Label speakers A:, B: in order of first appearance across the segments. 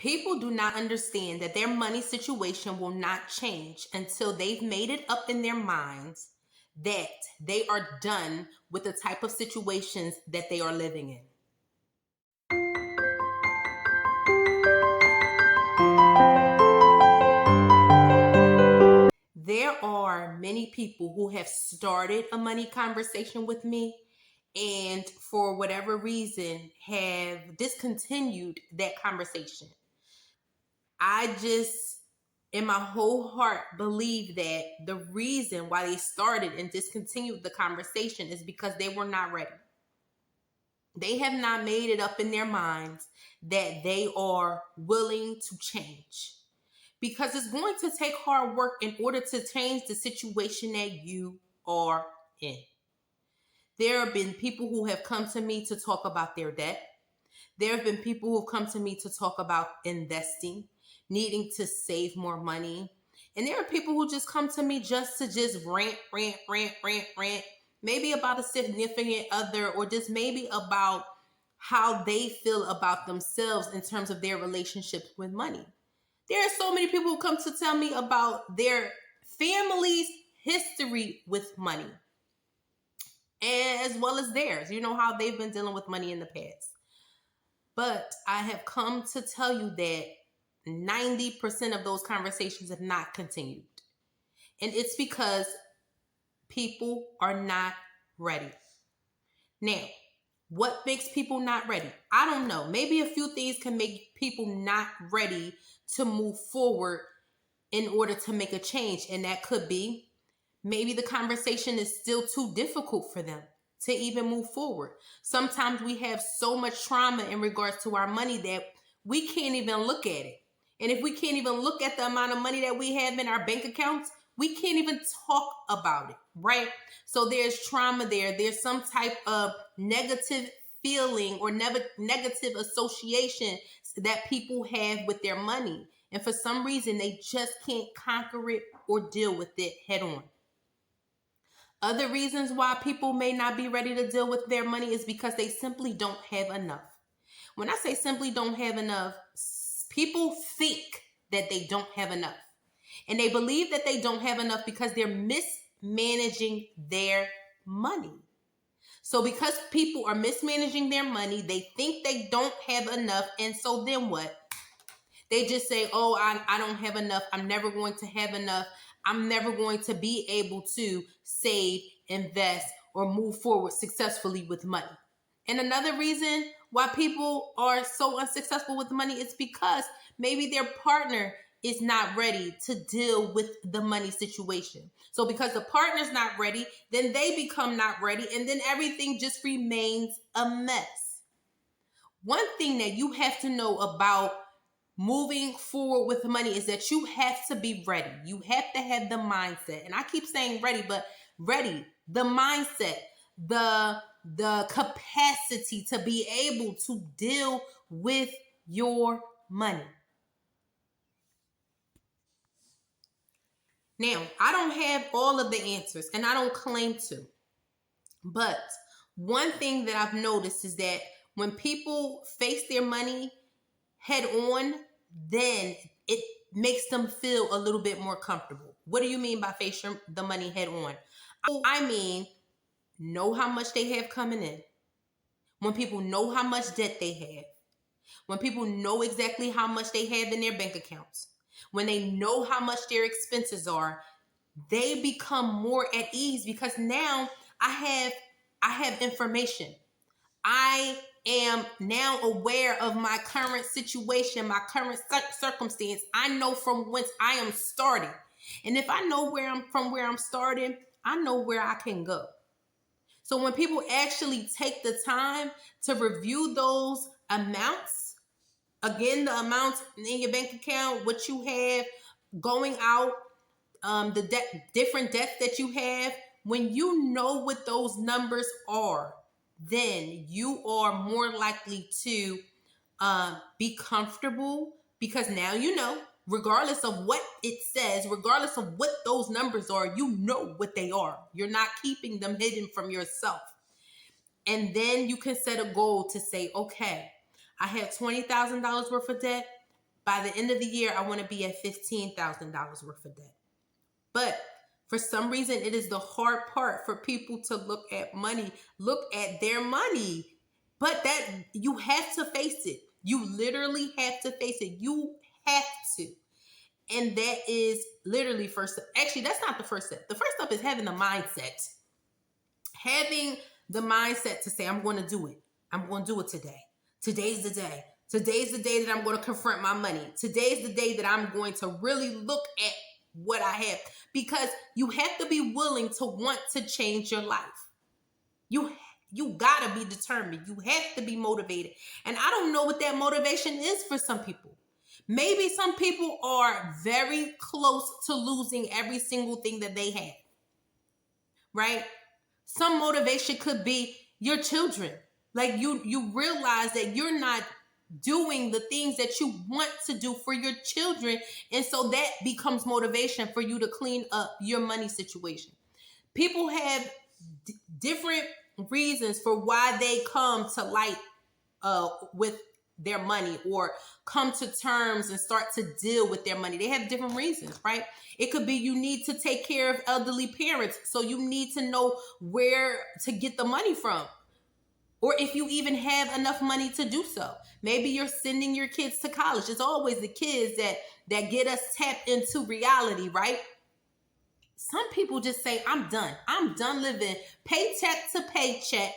A: People do not understand that their money situation will not change until they've made it up in their minds that they are done with the type of situations that they are living in. There are many people who have started a money conversation with me and for whatever reason have discontinued that conversation. I just, in my whole heart, believe that the reason why they started and discontinued the conversation is because they were not ready. They have not made it up in their minds that they are willing to change. Because it's going to take hard work in order to change the situation that you are in. There have been people who have come to me to talk about their debt. There have been people who have come to me to talk about investing, needing to save more money. And there are people who just come to me just to rant, maybe about a significant other or just maybe about how they feel about themselves in terms of their relationships with money. There are so many people who come to tell me about their family's history with money, as well as theirs. You know how they've been dealing with money in the past. But I have come to tell you that 90% of those conversations have not continued. And it's because people are not ready. Now, what makes people not ready? I don't know. Maybe a few things can make people not ready to move forward in order to make a change. And that could be maybe the conversation is still too difficult for them to even move forward. Sometimes we have so much trauma in regards to our money that we can't even look at it. And if we can't even look at the amount of money that we have in our bank accounts, we can't even talk about it, right? So there's trauma there. There's some type of negative feeling or negative association that people have with their money. And for some reason, they just can't conquer it or deal with it head on. Other reasons why people may not be ready to deal with their money is because they simply don't have enough. When I say simply don't have enough, people think that they don't have enough. And they believe that they don't have enough because they're mismanaging their money. So because people are mismanaging their money, they think they don't have enough. And so then what? They just say, oh, I don't have enough. I'm never going to have enough. I'm never going to be able to save, invest, or move forward successfully with money. And another reason why people are so unsuccessful with money is because maybe their partner is not ready to deal with the money situation. So because the partner's not ready, then they become not ready, and then everything just remains a mess. One thing that you have to know about moving forward with money is that you have to be ready. You have to have the mindset. And I keep saying ready, but ready, the mindset, the capacity to be able to deal with your money. Now, I don't have all of the answers and I don't claim to. But one thing that I've noticed is that when people face their money head on, then it makes them feel a little bit more comfortable. What do you mean by face the money head on? I mean, know how much they have coming in. When people know how much debt they have. When people know exactly how much they have in their bank accounts. When they know how much their expenses are, they become more at ease because now I have information. I am now aware of my current situation, my current circumstance. I know from whence I am starting. And if I know where I'm starting, I know where I can go. So when people actually take the time to review those amounts, again, the amounts in your bank account, what you have going out, the different debts that you have, when you know what those numbers are, then you are more likely to be comfortable because now you know, regardless of what it says, regardless of what those numbers are, you know what they are. You're not keeping them hidden from yourself. And then you can set a goal to say, okay, I have $20,000 worth of debt. By the end of the year, I want to be at $15,000 worth of debt. But for some reason, it is the hard part for people to look at money, look at their money. But that you have to face it. You literally have to face it. You have to. And that is literally first step. Actually, that's not the first step. The first step is having the mindset. Having the mindset to say, I'm going to do it. I'm going to do it today. Today's the day. Today's the day that I'm going to confront my money. Today's the day that I'm going to really look at what I have. Because you have to be willing to want to change your life. You gotta be determined. You have to be motivated. And I don't know what that motivation is for some people. Maybe some people are very close to losing every single thing that they have. Right? Some motivation could be your children. Like you realize that you're not doing the things that you want to do for your children. And so that becomes motivation for you to clean up your money situation. People have different reasons for why they come to light with their money or come to terms and start to deal with their money. They have different reasons, right? It could be you need to take care of elderly parents, so you need to know where to get the money from. Or if you even have enough money to do so. Maybe you're sending your kids to college. It's always the kids that get us tapped into reality, right? Some people just say, I'm done. I'm done living paycheck to paycheck,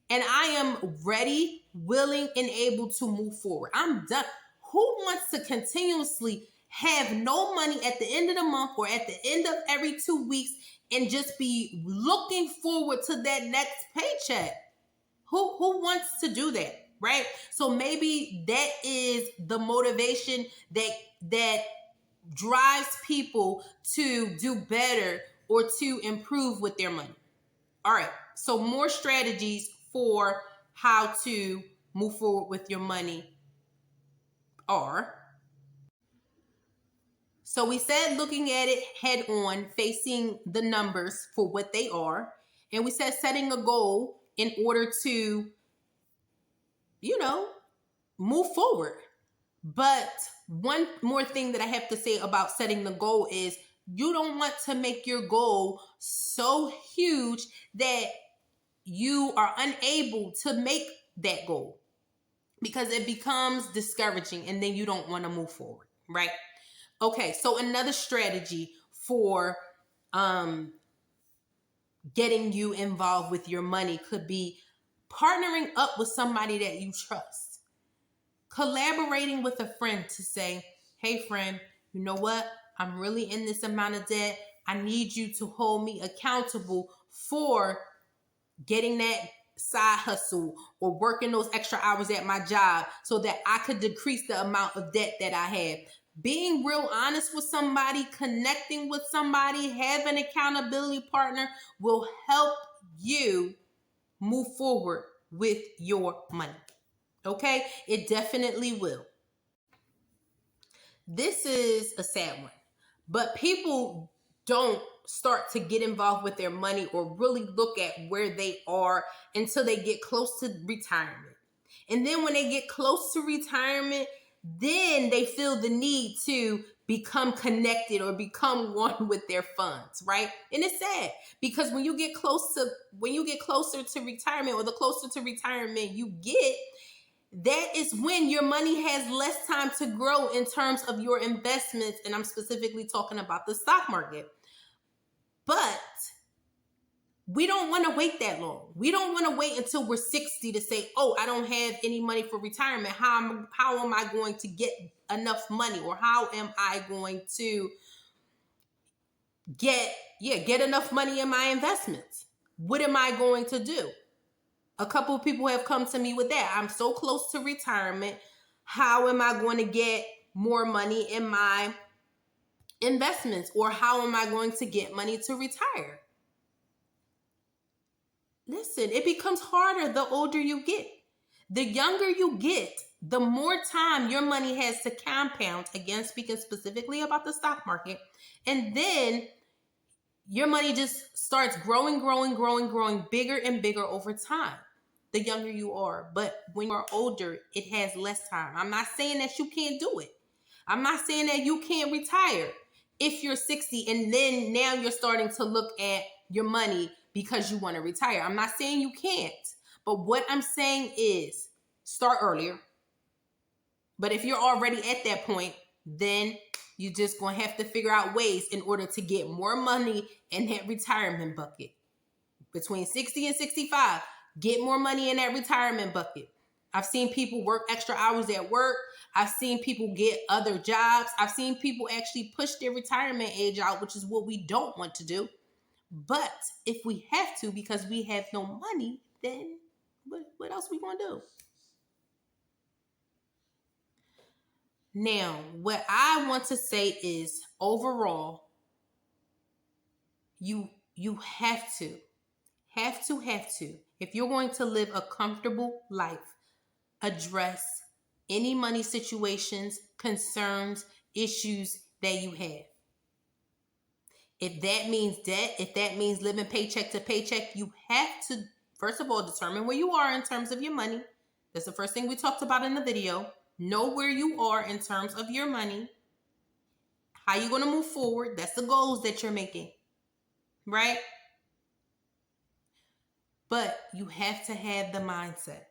A: and I am ready, willing, and able to move forward. I'm done. Who wants to continuously have no money at the end of the month or at the end of every 2 weeks and just be looking forward to that next paycheck? Who wants to do that, right? So maybe that is the motivation that drives people to do better or to improve with their money. All right, so more strategies for how to move forward with your money are, so we said looking at it head on, facing the numbers for what they are, and we said setting a goal in order to, move forward. But one more thing that I have to say about setting the goal is you don't want to make your goal so huge that you are unable to make that goal, because it becomes discouraging and then you don't want to move forward, right? Okay, so another strategy for getting you involved with your money could be partnering up with somebody that you trust. Collaborating with a friend to say, hey friend, you know what? I'm really in this amount of debt. I need you to hold me accountable for getting that side hustle or working those extra hours at my job so that I could decrease the amount of debt that I have. Being real honest with somebody, connecting with somebody, having an accountability partner will help you move forward with your money. Okay? It definitely will. This is a sad one, but people don't start to get involved with their money or really look at where they are until they get close to retirement. And then when they get close to retirement, then they feel the need to become connected or become one with their funds, right? And it's sad because when you get closer to retirement, or the closer to retirement you get, that is when your money has less time to grow in terms of your investments. And I'm specifically talking about the stock market. But we don't want to wait that long. We don't want to wait until we're 60 to say, oh, I don't have any money for retirement. How am I going to get enough money? Or how am I going to get enough money in my investments? What am I going to do? A couple of people have come to me with that. I'm so close to retirement. How am I going to get more money in my investments? Or how am I going to get money to retire? Listen, it becomes harder the older you get. The younger you get, the more time your money has to compound, again, speaking specifically about the stock market. And then your money just starts growing, bigger and bigger over time, the younger you are. But when you're older, it has less time. I'm not saying that you can't do it. I'm not saying that you can't retire if you're 60 and then now you're starting to look at your money because you want to retire. I'm not saying you can't. But what I'm saying is start earlier. But if you're already at that point, then you're just going to have to figure out ways in order to get more money in that retirement bucket. Between 60 and 65, get more money in that retirement bucket. I've seen people work extra hours at work. I've seen people get other jobs. I've seen people actually push their retirement age out, which is what we don't want to do. But if we have to because we have no money, then what else we going to do? Now, what I want to say is overall, you have to. If you're going to live a comfortable life, address any money situations, concerns, issues that you have. If that means debt, if that means living paycheck to paycheck, you have to, first of all, determine where you are in terms of your money. That's the first thing we talked about in the video. Know where you are in terms of your money. How you're going to move forward. That's the goals that you're making. Right? But you have to have the mindset.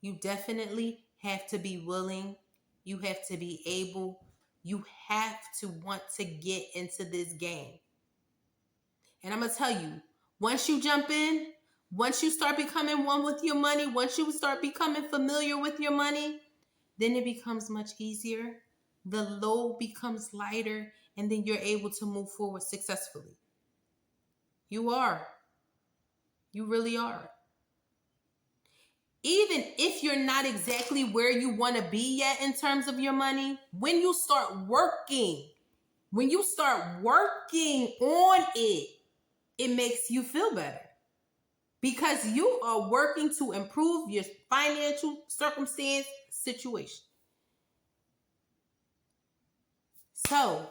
A: You definitely have to be willing. You have to be able. You have to want to get into this game. And I'm going to tell you, once you jump in, once you start becoming one with your money, once you start becoming familiar with your money, then it becomes much easier. The load becomes lighter, and then you're able to move forward successfully. You are. You really are. Even if you're not exactly where you want to be yet in terms of your money, when you start working on it, it makes you feel better. Because you are working to improve your financial circumstance situation. So,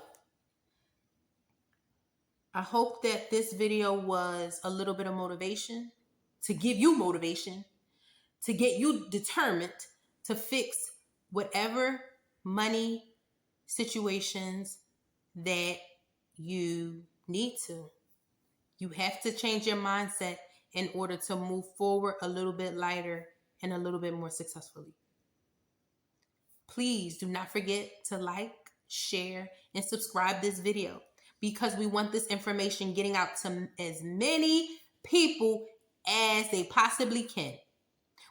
A: I hope that this video was a little bit of motivation, to give you motivation, to get you determined to fix whatever money situations that you need to. You have to change your mindset in order to move forward a little bit lighter and a little bit more successfully. Please do not forget to like, share, and subscribe this video because we want this information getting out to as many people as they possibly can.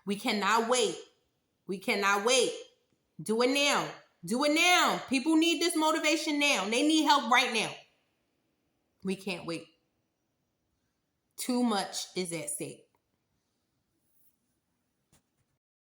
A: We cannot wait. Do it now. People need this motivation now. They need help right now. We can't wait. Too much is at stake.